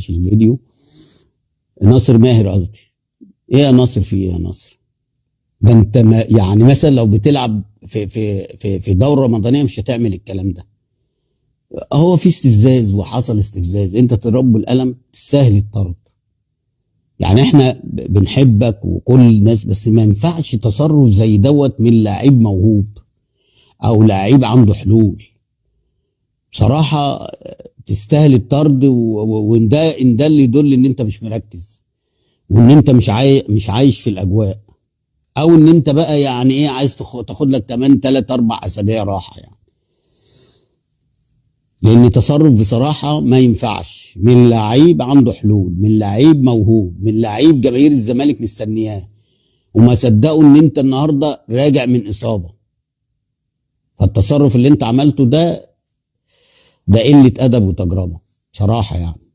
شرح الفيديو. ناصر ماهر قصدي. ايه يا ناصر، في ايه يا ناصر؟ ده انت يعني مثلا لو بتلعب في دوره رمضانيه مش هتعمل الكلام ده. هو في استفزاز وحصل استفزاز، انت تضرب القلم تستاهل الطرد. يعني احنا بنحبك وكل الناس، بس ما ينفعش تصرف زي دوت من لعيب موهوب او لعيب عنده حلول. بصراحه تستاهل الطرد، وان ده اللي يدل ان انت مش مركز، وان انت مش عايش في الاجواء، او ان انت بقى يعني ايه عايز تاخد لك كمان 3-4 اسابيع راحه يعني. لان تصرف بصراحه ما ينفعش من لعيب عنده حلول، من لعيب موهوب، من لعيب جماهير الزمالك مستنياه، وما صدقوا ان انت النهارده راجع من اصابه. فالتصرف اللي انت عملته ده قله ادب وتجربه بصراحه يعني.